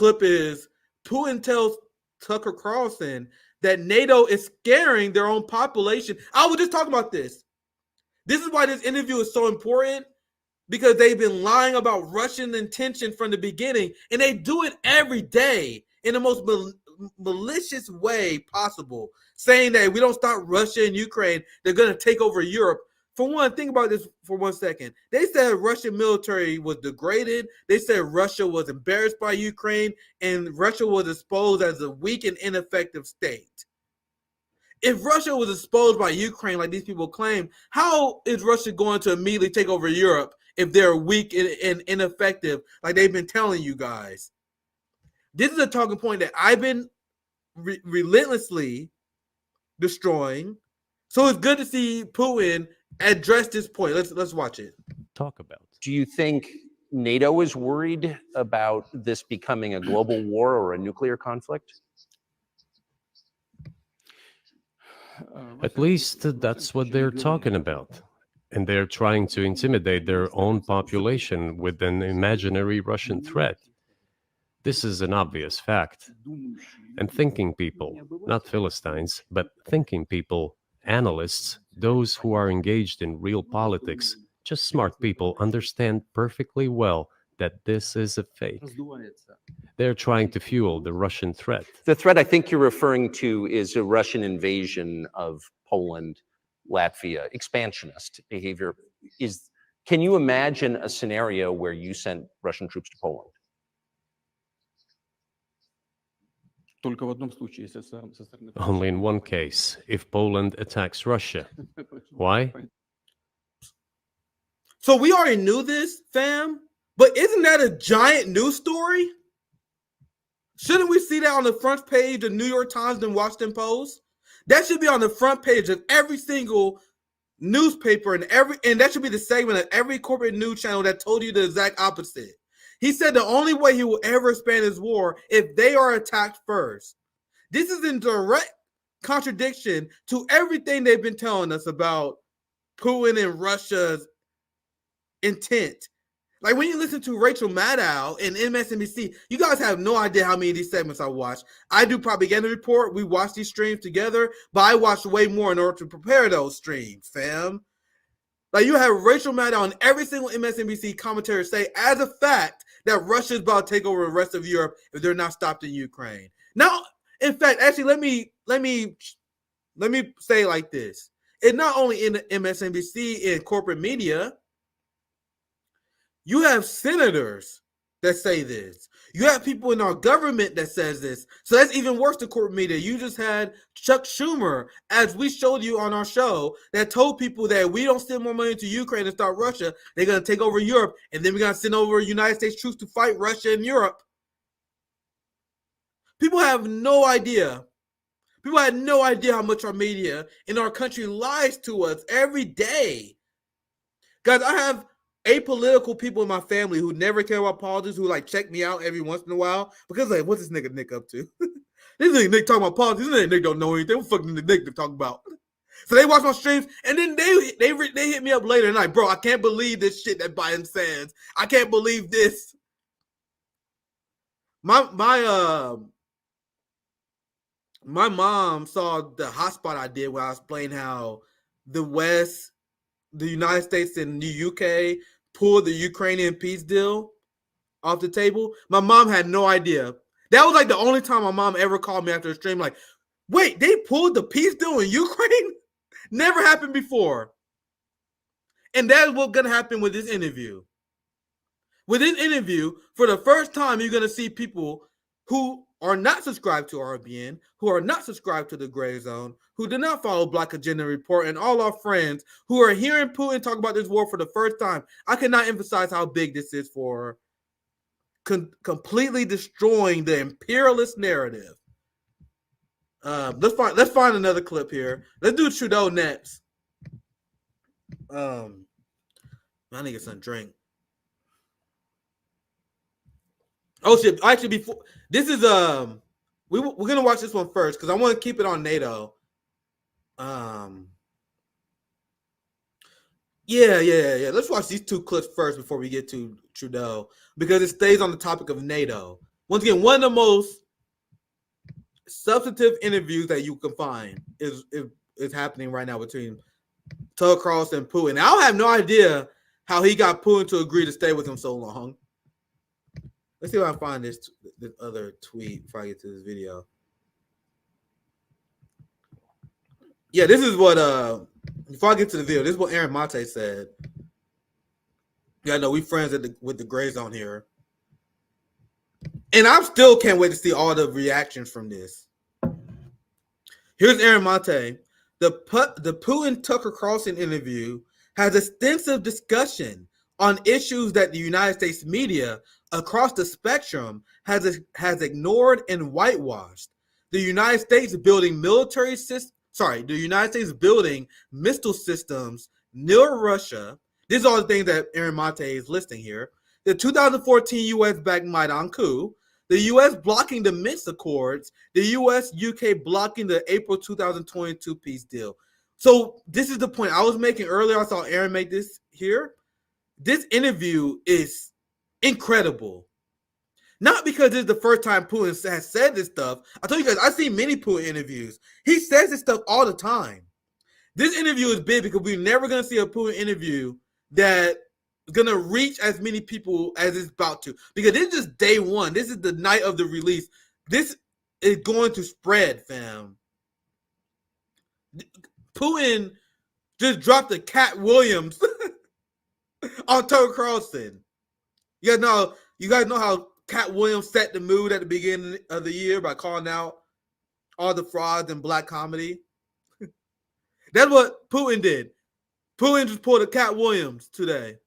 clip is Putin tells Tucker Carlson that NATO is scaring their own population. I was just talking about this. This is why this interview is so important, because they've been lying about Russian intention from the beginning, and they do it every day in the most malicious way possible, saying that if we don't stop Russia and Ukraine, they're going to take over Europe. For one, think about this for 1 second. They said Russian military was degraded. They said Russia was embarrassed by Ukraine, and Russia was exposed as a weak and ineffective state. If Russia was exposed by Ukraine, like these people claim, how is Russia going to immediately take over Europe if they're weak and ineffective, like they've been telling you guys? This is a talking point that I've been relentlessly destroying. So it's good to see Putin address this point. Let's watch it. Talk about. Do you think NATO is worried about this becoming a global war or a nuclear conflict? At least that's what they're talking about. And they're trying to intimidate their own population with an imaginary Russian threat. This is an obvious fact. And thinking people, not Philistines, but thinking people, analysts, those who are engaged in real politics, just smart people, understand perfectly well that this is a fake. They're trying to fuel the Russian threat. The threat I think you're referring to is a Russian invasion of Poland, Latvia, expansionist behavior. Can you imagine a scenario where you sent Russian troops to Poland? Only in one case, if Poland attacks Russia. Why? So we already knew this, fam, but isn't that a giant news story? Shouldn't we see that on the front page of New York Times and Washington Post? That should be on the front page of every single newspaper and that should be the segment of every corporate news channel that told you the exact opposite. He said the only way he will ever expand his war if they are attacked first. This is in direct contradiction to everything they've been telling us about Putin and Russia's intent. Like when you listen to Rachel Maddow and MSNBC, you guys have no idea how many of these segments I watch. I do Propaganda Report. We watch these streams together, but I watch way more in order to prepare those streams, fam. Like you have Rachel Maddow on every single MSNBC commentary say as a fact that Russia is about to take over the rest of Europe if they're not stopped in Ukraine. Now, in fact, actually, let me say it like this. It's not only in the MSNBC and corporate media. You have senators that say this. You have people in our government that says this. So that's even worse than corporate media. You just had Chuck Schumer, as we showed you on our show, that told people that we don't send more money to Ukraine and start Russia. They're going to take over Europe, and then we're going to send over United States troops to fight Russia in Europe. People have no idea. People had no idea how much our media in our country lies to us every day. Guys, I have apolitical people in my family who never care about politics, who like check me out every once in a while because like, what's this nigga Nick up to? This nigga Nick talking about politics. This nigga Nick don't know anything. What fucking Nick to talk about? So they watch my streams and then they hit me up later and like, bro, I can't believe this shit that Biden says. I can't believe this. My mom saw the hotspot I did where I was explaining how the West, the United States and the UK pulled the Ukrainian peace deal off the table. My mom had no idea. That was like the only time my mom ever called me after a stream like, wait, they pulled the peace deal in Ukraine? Never happened before. And that's what's going to happen with this interview. With this interview, for the first time, you're going to see people who are not subscribed to RBN, who are not subscribed to the Gray Zone, who do not follow Black Agenda Report, and all our friends who are hearing Putin talk about this war for the first time. I cannot emphasize how big this is for completely destroying the imperialist narrative. Let's find another clip here. Let's do Trudeau next. I need to get some drink. Oh shit! Actually, before this is we're gonna watch this one first because I want to keep it on NATO. Yeah. Let's watch these two clips first before we get to Trudeau because it stays on the topic of NATO. Once again, one of the most substantive interviews that you can find is happening right now between Tucker Carlson and Putin. Now, I have no idea how he got Putin to agree to stay with him so long. Let's see if I can find this other tweet before I get to this video. Yeah, this is what before I get to the video, this is what Aaron Mate said. Yeah, no, we friends with the Gray Zone here. And I still can't wait to see all the reactions from this. Here's Aaron Mate. The Putin-Tucker Carlson interview has extensive discussion on issues that the United States media across the spectrum has ignored and whitewashed. The United States building missile systems near Russia. These are all the things that Aaron Mate is listing here. The 2014 U.S.-backed Maidan coup, the U.S. blocking the Minsk Accords, the U.S.-UK blocking the April 2022 peace deal. So this is the point I was making earlier. I saw Aaron make this here. This interview is incredible. Not because this is the first time Putin has said this stuff. I told you guys, I've seen many Putin interviews. He says this stuff all the time. This interview is big because we're never going to see a Putin interview that is going to reach as many people as it's about to. Because this is just day one. This is the night of the release. This is going to spread, fam. Putin just dropped a Cat Williams on Tucker Carlson. You guys know how Cat Williams set the mood at the beginning of the year by calling out all the frauds in black comedy. That's what Putin did. Putin just pulled a Cat Williams today.